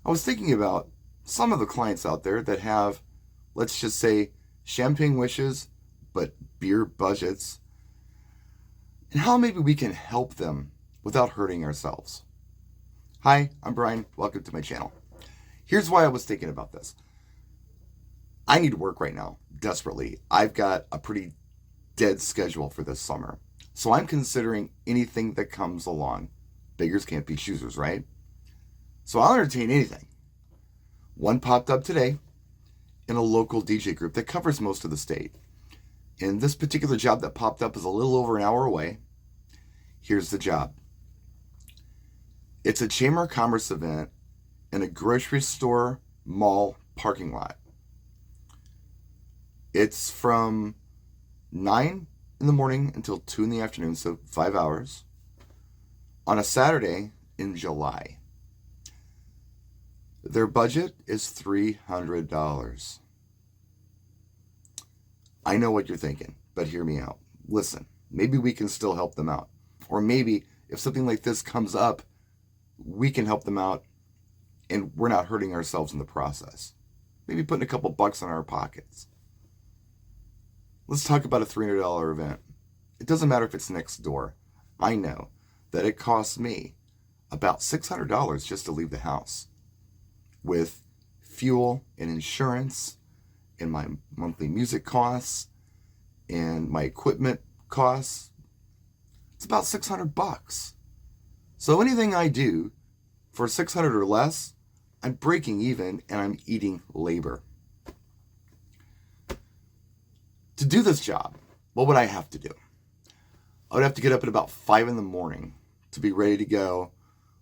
I was thinking about some of the clients out there that have, let's just say, champagne wishes, but beer budgets, and how maybe we can help them without hurting ourselves. Hi, I'm Brian. Welcome to my channel. Here's why I was thinking about this. I need work right now, desperately. I've got a pretty dead schedule for this summer. So I'm considering anything that comes along. Beggars can't be choosers, right? So I'll entertain anything. One popped up today in a local DJ group that covers most of the state. And this particular job that popped up is a little over an hour away. Here's the job. It's a Chamber of Commerce event in a grocery store mall parking lot. It's from 9 in the morning until 2 in the afternoon, so 5 hours, on a Saturday in July. Their budget is $300. I know what you're thinking, but hear me out. Listen, maybe we can still help them out. Or maybe if something like this comes up, we can help them out and we're not hurting ourselves in the process. Maybe putting a couple bucks in our pockets. Let's talk about a $300 event. It doesn't matter if it's next door. I know that it costs me about $600 just to leave the house, with fuel and insurance and my monthly music costs and my equipment costs. It's about $600. So anything I do for 600 or less, I'm breaking even and I'm eating labor. To do this job, what would I have to do? I would have to get up at about 5 in the morning to be ready to go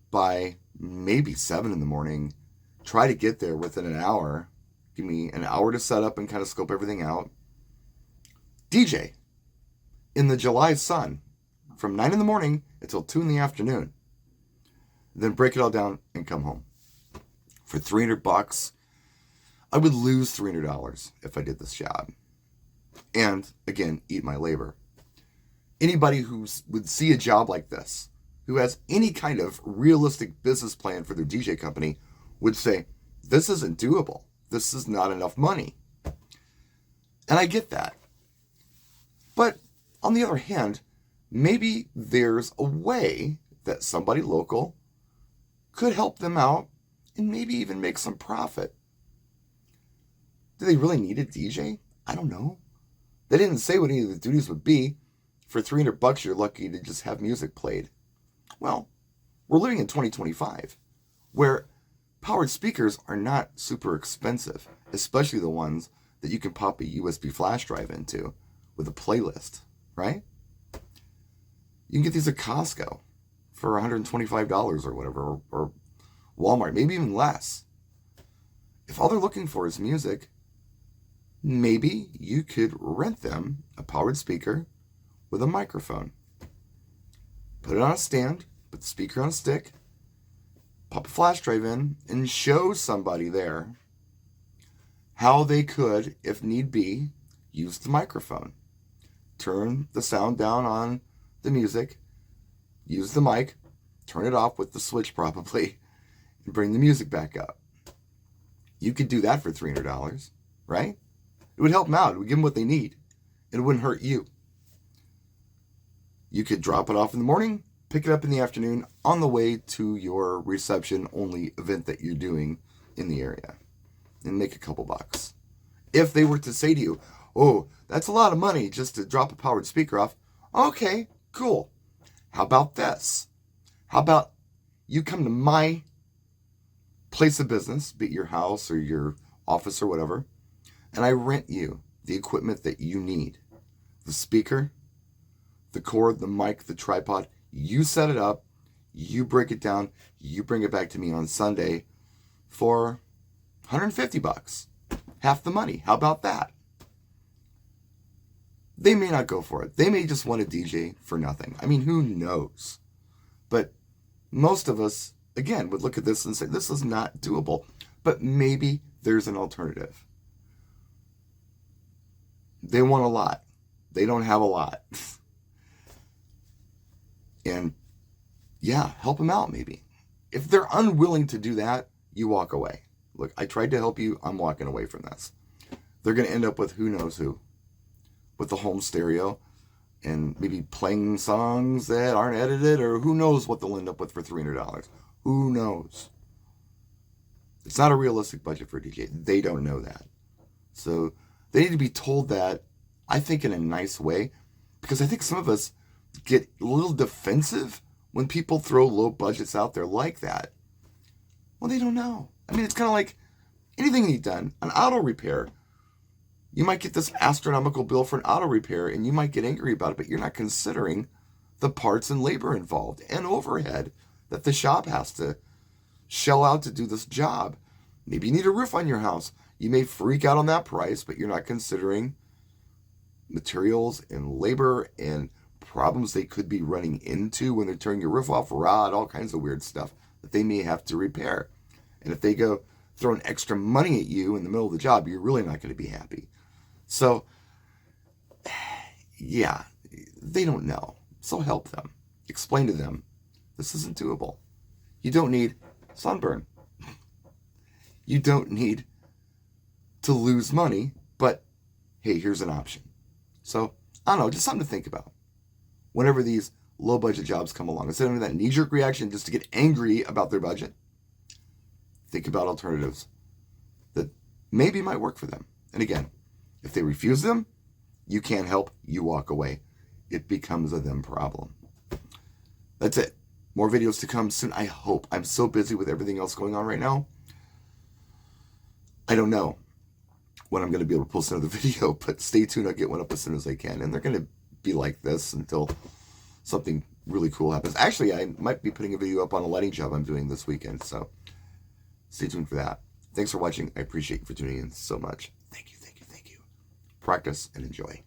by maybe 7 in the morning. Try to get there within an hour. Give me an hour to set up and kind of scope everything out. DJ in the July sun from 9 in the morning until 2 in the afternoon. Then break it all down and come home. For $300, I would lose $300 if I did this job. And again, eat my labor. Anybody who would see a job like this, who has any kind of realistic business plan for their DJ company, would say, this isn't doable. This is not enough money. And I get that. But on the other hand, maybe there's a way that somebody local could help them out and maybe even make some profit. Do they really need a DJ? I don't know. They didn't say what any of the duties would be. For $300, you're lucky to just have music played. Well, we're living in 2025, where powered speakers are not super expensive, especially the ones that you can pop a USB flash drive into with a playlist, right? You can get these at Costco for $125 or whatever, or Walmart, maybe even less. If all they're looking for is music, maybe you could rent them a powered speaker with a microphone. Put it on a stand, put the speaker on a stick, pop a flash drive in, and show somebody there how they could, if need be, use the microphone. Turn the sound down on the music, use the mic, turn it off with the switch probably, and bring the music back up. You could do that for $300, right? It would help them out. It would give them what they need. And it wouldn't hurt you. You could drop it off in the morning, pick it up in the afternoon on the way to your reception-only event that you're doing in the area, and make a couple bucks. If they were to say to you, oh, that's a lot of money just to drop a powered speaker off. Okay, cool. How about this? How about you come to my place of business, be it your house or your office or whatever, and I rent you the equipment that you need. The speaker, the cord, the mic, the tripod. You set it up, you break it down, you bring it back to me on Sunday for $150. Half the money. How about that? They may not go for it. They may just want a DJ for nothing. I mean, who knows? But most of us, again, would look at this and say, this is not doable. But maybe there's an alternative. They want a lot. They don't have a lot. And yeah, help them out maybe. If they're unwilling to do that, you walk away. Look, I tried to help you. I'm walking away from this. They're going to end up with who knows who, with the home stereo and maybe playing songs that aren't edited, or who knows what they'll end up with for $300. Who knows? It's not a realistic budget for a DJ. They don't know that. So they need to be told that, I think, in a nice way, because I think some of us get a little defensive when people throw low budgets out there like that. Well, they don't know. I mean, it's kind of like anything you've done, an auto repair. You might get this astronomical bill for an auto repair and you might get angry about it, but you're not considering the parts and labor involved and overhead that the shop has to shell out to do this job. Maybe you need a roof on your house. You may freak out on that price, but you're not considering materials and labor and problems they could be running into when they're turning your roof off, rot, all kinds of weird stuff that they may have to repair. And if they go throwing extra money at you in the middle of the job, you're really not going to be happy. So, yeah, they don't know. So help them. Explain to them, this isn't doable. You don't need sunburn. You don't need to lose money, but hey, here's an option. So, I don't know, just something to think about. Whenever these low budget jobs come along, instead of that knee-jerk reaction just to get angry about their budget, think about alternatives that maybe might work for them. And again, if they refuse them, you can't help, you walk away. It becomes a them problem. That's it. More videos to come soon, I hope. I'm so busy with everything else going on right now. I don't know when I'm going to be able to post another video, but stay tuned. I'll get one up as soon as I can. And they're going to be like this until something really cool happens. Actually, I might be putting a video up on a lighting job I'm doing this weekend, so stay tuned for that. Thanks for watching. I appreciate you for tuning in so much. Thank you, thank you, thank you. Practice and enjoy.